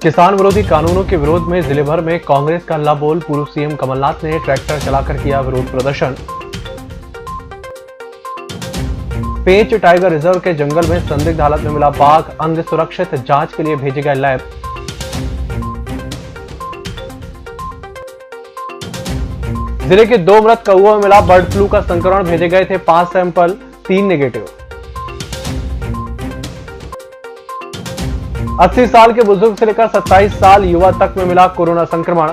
किसान विरोधी कानूनों के विरोध में जिले भर में कांग्रेस का हल्ला बोल। पूर्व सीएम कमलनाथ ने ट्रैक्टर चलाकर किया विरोध प्रदर्शन। पेंच टाइगर रिजर्व के जंगल में संदिग्ध हालत में मिला बाघ, अंग सुरक्षित, जांच के लिए भेजे गए लैब। जिले के 2 मृत कौओं में मिला बर्ड फ्लू का संक्रमण, भेजे गए थे 5 सैंपल, 3 नेगेटिव। 80 साल के बुजुर्ग से लेकर 27 साल युवा तक में मिला कोरोना संक्रमण।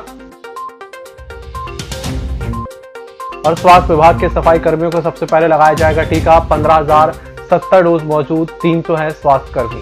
और स्वास्थ्य विभाग के सफाई कर्मियों को सबसे पहले लगाया जाएगा टीका। 15,070 डोज मौजूद, 300 हैं स्वास्थ्य कर्मी।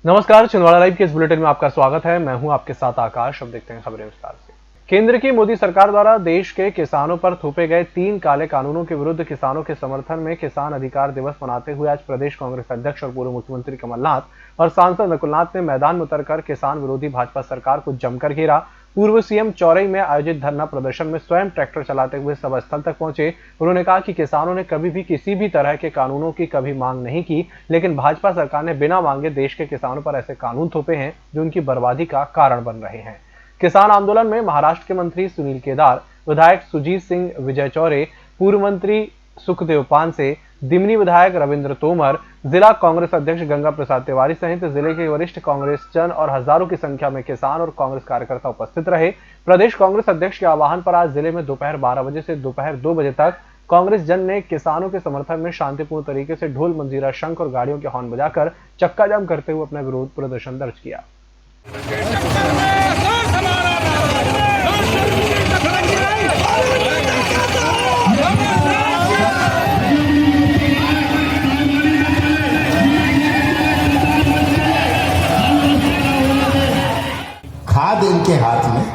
नमस्कार, छिंदवाड़ा लाइव के इस बुलेटिन में आपका स्वागत है। मैं हूं आपके साथ आकाश। अब देखते हैं खबरें विस्तार से। केंद्र की मोदी सरकार द्वारा देश के किसानों पर थोपे गए 3 काले कानूनों के विरुद्ध किसानों के समर्थन में किसान अधिकार दिवस मनाते हुए आज प्रदेश कांग्रेस अध्यक्ष और पूर्व मुख्यमंत्री कमलनाथ और सांसद नकुलनाथ ने मैदान में उतरकर किसान विरोधी भाजपा सरकार को जमकर घेरा। पूर्व सीएम चौरई में आयोजित धरना प्रदर्शन में स्वयं ट्रैक्टर चलाते हुए सभा स्थल तक पहुंचे। उन्होंने कहा कि किसानों ने कभी भी किसी भी तरह के कानूनों की कभी मांग नहीं की, लेकिन भाजपा सरकार ने बिना मांगे देश के किसानों पर ऐसे कानून थोपे हैं जो उनकी बर्बादी का कारण बन रहे हैं। किसान आंदोलन में महाराष्ट्र के मंत्री सुनील केदार, विधायक सुजीत सिंह विजय चौरे, पूर्व मंत्री सुखदेव पानसे, दिमनी विधायक रविंद्र तोमर, जिला कांग्रेस अध्यक्ष गंगा प्रसाद तिवारी सहित जिले के वरिष्ठ कांग्रेस जन और हजारों की संख्या में किसान और कांग्रेस कार्यकर्ता उपस्थित रहे। प्रदेश कांग्रेस अध्यक्ष के आह्वान पर आज जिले में दोपहर 12 बजे से दोपहर 2 बजे तक कांग्रेस जन ने किसानों के समर्थन में शांतिपूर्ण तरीके से ढोल, मंजीरा, शंख और गाड़ियों के हॉर्न बजाकर चक्का जाम करते हुए अपना विरोध प्रदर्शन दर्ज किया। खाद इनके हाथ में,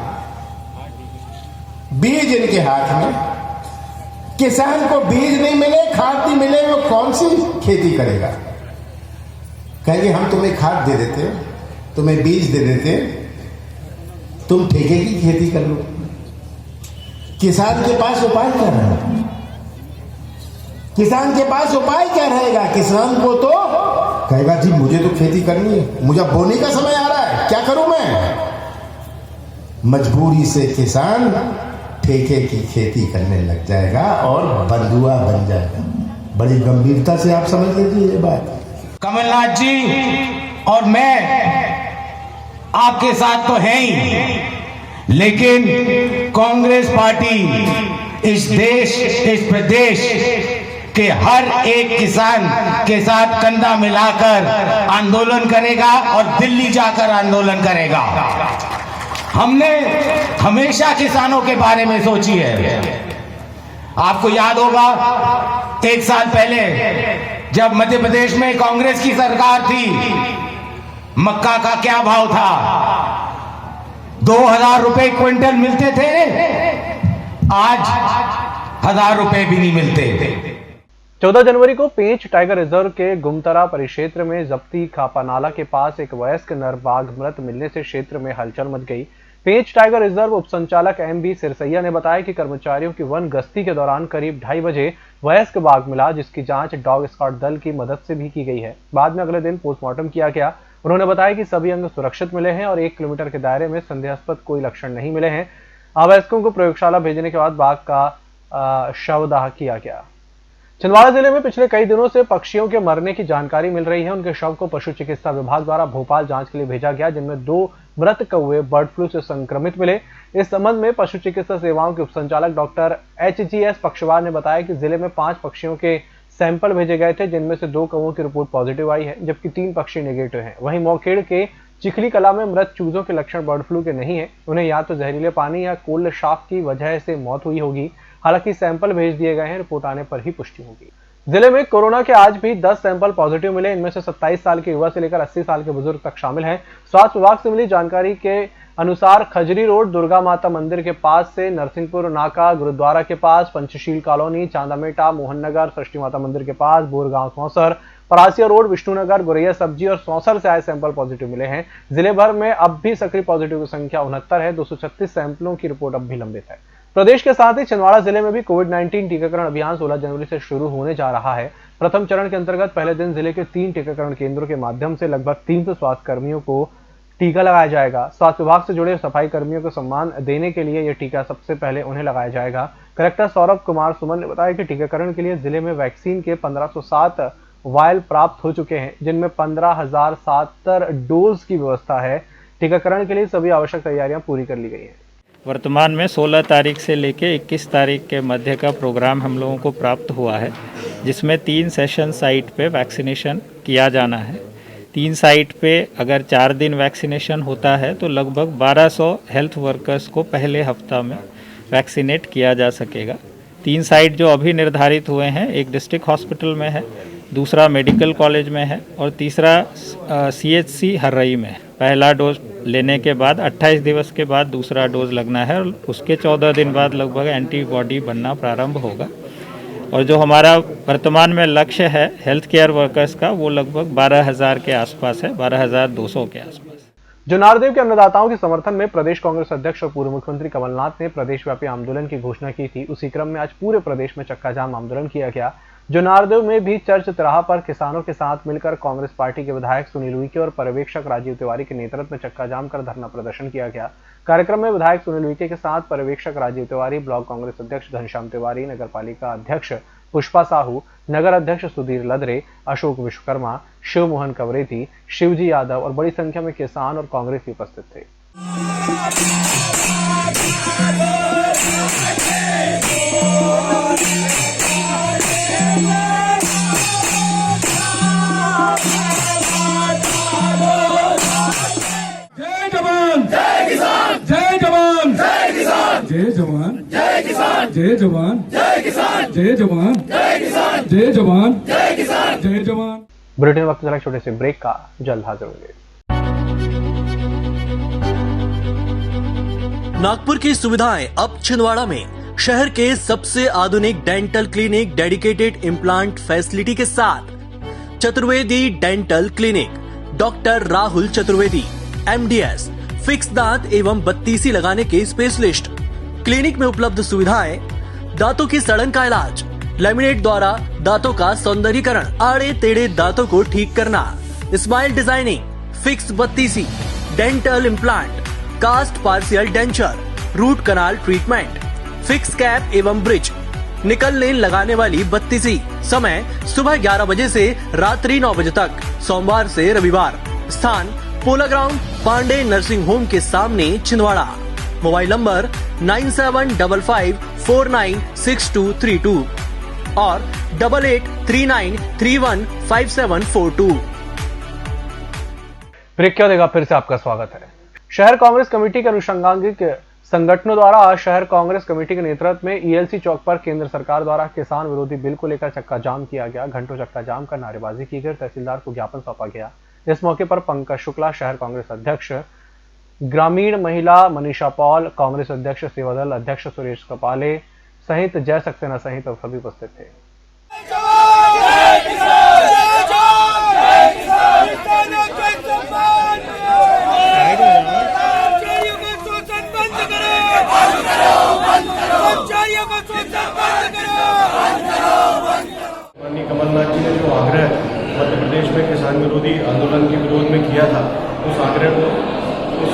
बीज इनके हाथ में। किसान को बीज नहीं मिले, खाद नहीं मिले, वो कौन सी खेती करेगा? कहेंगे हम तुम्हें खाद दे देते हैं, तुम्हें बीज दे देते हैं, तुम ठेके की खेती कर लो। किसान के पास उपाय क्या रहेगा? किसान के पास उपाय क्या रहेगा? किसान को तो कहेगा जी मुझे तो खेती करनी है, मुझे बोने का समय आ रहा है, क्या करूं मैं? मजबूरी से किसान ठेके की खेती करने लग जाएगा और बंधुआ बन जाएगा। बड़ी गंभीरता से आप समझ लीजिए ये बात। कमलनाथ जी और मैं आपके साथ तो हैं ही, लेकिन कांग्रेस पार्टी इस देश, इस प्रदेश के हर एक किसान के साथ कंधा मिलाकर आंदोलन करेगा और दिल्ली जाकर आंदोलन करेगा। हमने हमेशा किसानों के बारे में सोची है। आपको याद होगा 1 साल पहले जब मध्य प्रदेश में कांग्रेस की सरकार थी, मक्का का क्या भाव था? 2,000 रुपए क्विंटल मिलते थे, आज 1,000 रुपए भी नहीं मिलते। 14 जनवरी को पेंच टाइगर रिजर्व के गुमतरा परिक्षेत्र में जब्ती खापा नाला के पास एक वयस्क नर बाघ मृत मिलने से क्षेत्र में हलचल मच गई। पेंच टाइगर रिजर्व उप संचालक एम.बी. सिरसैया ने बताया कि कर्मचारियों की वन गश्ती के दौरान करीब 2:30 बजे वयस्क बाघ मिला, जिसकी जांच डॉग स्क्वाड दल की मदद से भी की गई है। बाद में अगले दिन पोस्टमार्टम किया गया। उन्होंने बताया कि सभी अंग सुरक्षित मिले हैं और 1 किलोमीटर के दायरे में संदेहास्पद कोई लक्षण नहीं मिले हैं। अवयस्कों को प्रयोगशाला भेजने के बाद बाघ का शवदाह किया गया। छिंदवाड़ा जिले में पिछले कई दिनों से पक्षियों के मरने की जानकारी मिल रही है। उनके शव को पशु चिकित्सा विभाग द्वारा भोपाल जांच के लिए भेजा गया, जिनमें 2 मृत कौवे बर्ड फ्लू से संक्रमित मिले। इस संबंध में पशु चिकित्सा सेवाओं के उपसंचालक डॉक्टर एच.जी.एस. पक्षवार ने बताया कि जिले में 5 पक्षियों के सैंपल भेजे गए थे, जिनमें से 2 कौवों की रिपोर्ट पॉजिटिव आई है, जबकि 3 पक्षी नेगेटिव हैं। वहीं मोखेड़ के चिखली कला में मृत चूजों के लक्षण बर्ड फ्लू के नहीं है। उन्हें या तो जहरीले पानी या कोल्ड शॉक की वजह से मौत हुई होगी। हालांकि सैंपल भेज दिए गए हैं, रिपोर्ट आने पर ही पुष्टि होगी। जिले में कोरोना के आज भी 10 सैंपल पॉजिटिव मिले। इनमें से 27 साल के युवा से लेकर 80 साल के बुजुर्ग तक शामिल हैं। स्वास्थ्य विभाग से मिली जानकारी के अनुसार खजरी रोड दुर्गा माता मंदिर के पास से नरसिंहपुर नाका, गुरुद्वारा के पास, पंचशील कॉलोनी, चांदामेटा, मोहन नगर, सृष्टि माता मंदिर के पास, बोरगांव सौंसर, परासिया रोड, विष्णुनगर, गोरैया सब्जी और सौंसर से आए सैंपल पॉजिटिव मिले हैं। जिले भर में अब भी सक्रिय पॉजिटिव की संख्या 69 है। 236 सैंपलों की रिपोर्ट अब भी लंबित है। प्रदेश के साथ ही छिंदवाड़ा जिले में भी कोविड-19 टीकाकरण अभियान 16 जनवरी से शुरू होने जा रहा है। प्रथम चरण के अंतर्गत पहले दिन जिले के 3 टीकाकरण केंद्रों के माध्यम से लगभग 300 स्वास्थ्य कर्मियों को टीका लगाया जाएगा। स्वास्थ्य विभाग से जुड़े सफाई कर्मियों को सम्मान देने के लिए यह टीका सबसे पहले उन्हें लगाया जाएगा। कलेक्टर सौरभ कुमार सुमन ने बताया कि टीकाकरण के लिए जिले में वैक्सीन के 1507 वायल प्राप्त हो चुके हैं, जिनमें 15,070 डोज की व्यवस्था है। टीकाकरण के लिए सभी आवश्यक तैयारियां पूरी कर ली गई हैं। वर्तमान में 16 तारीख से लेके 21 तारीख के मध्य का प्रोग्राम हम लोगों को प्राप्त हुआ है, जिसमें 3 सेशन साइट पे वैक्सीनेशन किया जाना है। 3 साइट पे अगर 4 दिन वैक्सीनेशन होता है तो लगभग 1200 हेल्थ वर्कर्स को पहले हफ्ता में वैक्सीनेट किया जा सकेगा। 3 साइट जो अभी निर्धारित हुए हैं, एक डिस्ट्रिक्ट हॉस्पिटल में है, दूसरा मेडिकल कॉलेज में है और तीसरा CHC हर्रई में है। पहला डोज लेने के बाद 28 दिवस के बाद दूसरा डोज लगना है और उसके 14 दिन बाद लगभग एंटीबॉडी बनना प्रारंभ होगा। और जो हमारा वर्तमान में लक्ष्य है हेल्थ केयर वर्कर्स का, वो लगभग 12,000 के आसपास है, 12,200 के आसपास। जुनारदेव के अन्नदाताओं के समर्थन में प्रदेश कांग्रेस अध्यक्ष और पूर्व मुख्यमंत्री कमलनाथ ने प्रदेशव्यापी आंदोलन की घोषणा की थी। उसी क्रम में आज पूरे प्रदेश में चक्का जाम आंदोलन किया गया। जुनारदेव में भी चर्च तिराहा पर किसानों के साथ मिलकर कांग्रेस पार्टी के विधायक सुनील उइके और पर्यवेक्षक राजीव तिवारी के नेतृत्व में चक्का जाम कर धरना प्रदर्शन किया गया। कार्यक्रम में विधायक सुनील उइके के साथ पर्यवेक्षक राजीव तिवारी, ब्लॉक कांग्रेस अध्यक्ष घनश्याम तिवारी, नगर पालिका अध्यक्ष पुष्पा साहू, नगर अध्यक्ष सुधीर लदरे, अशोक विश्वकर्मा, शिव मोहन कवरेती, शिवजी यादव और बड़ी संख्या में किसान और कांग्रेसी उपस्थित थे। जय जवान जय किसान, जय जवान जय किसान, जय जवान जय किसान, जय जवान जय किसान, जय जवान जय किसान, जय जवान जय किसान, जय जवान। बुलेटिन वक्त जरा छोटे से ब्रेक का, जल्द हाजिर होंगे। नागपुर की सुविधाएं अब छिंदवाड़ा में। शहर के सबसे आधुनिक dental clinic dedicated implant facility के साथ Chaturvedi dental clinic, doctor Rahul Chaturvedi, MDS, fix दांत एवं बत्तीसी लगाने के स्पेशलिस्ट। क्लिनिक में उपलब्ध सुविधाएं: दांतों की सड़न का इलाज, लैमिनेट द्वारा दांतों का सौंदर्यीकरण, आड़े टेढ़े दांतों को ठीक करना, स्माइल डिजाइनिंग, फिक्स बत्तीसी, dental implant, cast partial denture, root canal treatment, fix cap एवं ब्रिज, निकल लेन लगाने वाली बत्तीसी। समय सुबह 11 बजे से रात्रि 9 बजे तक, सोमवार से रविवार। स्थान पोला ग्राउंड, पांडे नर्सिंग होम के सामने, छिंदवाड़ा। मोबाइल नंबर 9755496232 और 8839315742। ब्रेक क्या देगा, फिर से आपका स्वागत है। शहर कांग्रेस कमेटी के अनुषंगांगिक संगठनों द्वारा आज शहर कांग्रेस कमेटी के नेतृत्व में ELC चौक पर केंद्र सरकार द्वारा किसान विरोधी बिल को लेकर चक्का जाम किया गया। घंटों चक्का जाम कर नारेबाजी की गई, तहसीलदार को ज्ञापन सौंपा गया। इस मौके पर पंकज शुक्ला, शहर कांग्रेस अध्यक्ष, ग्रामीण महिला मनीषा पॉल, कांग्रेस अध्यक्ष सेवादल अध्यक्ष सुरेश कपाले सहित जय सक्सेना सहित सभी उपस्थित थे। कमलनाथ जी ने जो आग्रह मध्य प्रदेश में किसान विरोधी आंदोलन के विरोध में किया था, उस आग्रह को, उस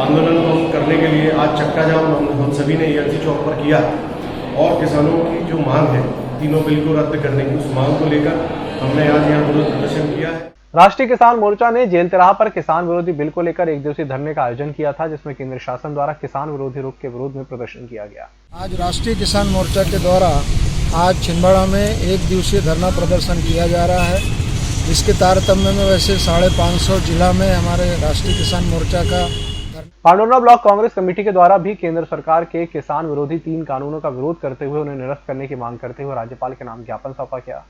आंदोलन को हम करने के लिए आज चक्का जाम हम सभी ने ELC चौक पर किया और किसानों की जो मांग है तीनों बिल को रद्द करने की, उस मांग को लेकर हमने आज यहाँ विरोध प्रदर्शन किया है। राष्ट्रीय किसान मोर्चा ने जेल तिराहा पर किसान विरोधी बिल को लेकर एक दिवसीय धरने का आयोजन किया था, जिसमें केंद्र शासन द्वारा किसान विरोधी रुख के विरोध में प्रदर्शन किया गया। आज राष्ट्रीय किसान मोर्चा के द्वारा आज छिंदवाड़ा में एक दिवसीय धरना प्रदर्शन किया जा रहा है। इसके तारतम्य में वैसे 550 जिला में हमारे राष्ट्रीय किसान मोर्चा का पांडुर्णा ब्लॉक कांग्रेस कमेटी के द्वारा भी केंद्र सरकार के किसान विरोधी 3 कानूनों का विरोध करते हुए उन्हें निरस्त करने की मांग करते हुए राज्यपाल के नाम ज्ञापन सौंपा गया।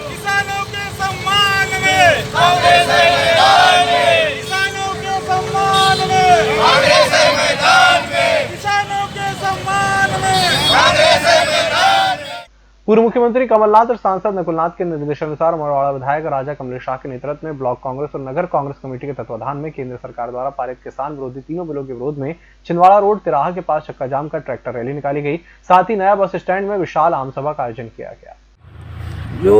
किसानों के सम्मान में कांग्रेस है मैदान में, किसानों के सम्मान में कांग्रेस है मैदान में, किसानों के सम्मान में कांग्रेस है मैदान में। पूर्व मुख्यमंत्री कमलनाथ और सांसद नकुलनाथ के निर्देशानुसार अमरवाड़ा विधायक राजा कमलेश शाह के नेतृत्व में ब्लॉक कांग्रेस और नगर कांग्रेस कमेटी के तत्वाधान में केंद्र सरकार द्वारा पारित किसान विरोधी तीनों बिलों के विरोध में छिंदवाड़ा रोड तिराहा के पास चक्का जाम कर ट्रैक्टर रैली निकाली गई। साथ ही नया बस स्टैंड में विशाल आमसभा का आयोजन किया गया। जो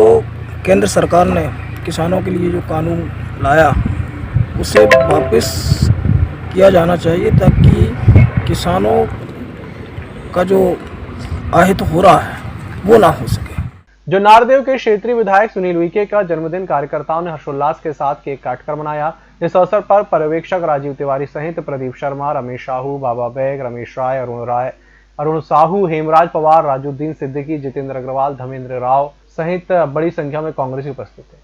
केंद्र सरकार ने किसानों के लिए जो कानून लाया उसे वापस किया जाना चाहिए ताकि किसानों का जो आहित हो रहा है वो ना हो सके। जो नारदेव के क्षेत्रीय विधायक सुनील उइके का जन्मदिन कार्यकर्ताओं ने हर्षोल्लास के साथ केक काटकर मनाया। इस अवसर पर पर्यवेक्षक राजीव तिवारी सहित प्रदीप शर्मा, रमेश साहू, बाबा बैग, रमेश राय, अरुण साहू, हेमराज पवार, राजुद्दीन सिद्दीकी, जितेंद्र अग्रवाल, धर्मेंद्र राव सहित बड़ी संख्या में कांग्रेसी उपस्थित थे।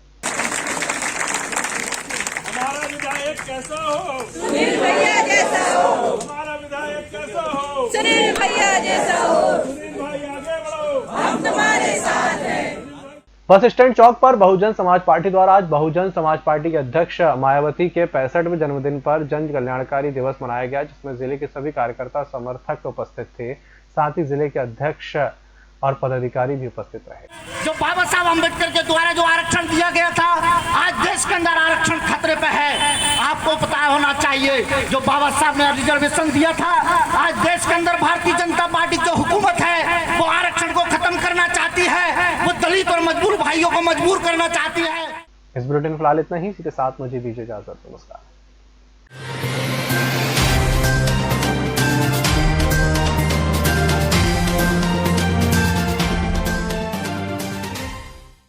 हमारा विधायक कैसा हो? सुनील भैया जैसा हो। हमारा विधायक कैसा हो? सुनील भैया जैसा हो। सुनील भाई आगे बढ़ो, हम तुम्हारे साथ हैं। बस स्टैंड चौक पर बहुजन समाज पार्टी द्वारा आज बहुजन समाज पार्टी के अध्यक्ष मायावती के 65वें जन्मदिन पर जन कल्याणकारी दिवस मनाया गया, जिसमें जिले के सभी कार्यकर्ता समर्थक उपस्थित थे। साथ ही जिले के अध्यक्ष और पदाधिकारी भी उपस्थित रहे। जो बाबा साहब अम्बेडकर के द्वारा जो आरक्षण दिया गया था, आज देश के अंदर आरक्षण खतरे पे है। आपको पता होना चाहिए जो बाबा साहब ने रिजर्वेशन दिया था, आज देश के अंदर भारतीय जनता पार्टी जो हुकूमत है वो आरक्षण को खत्म करना चाहती है। वो दलित और मजबूर भाइयों को मजबूर करना चाहती है। इस बुलेटिन फिलहाल इतना ही। इसी के साथ मुझे दीजिए इजाजत। नमस्कार।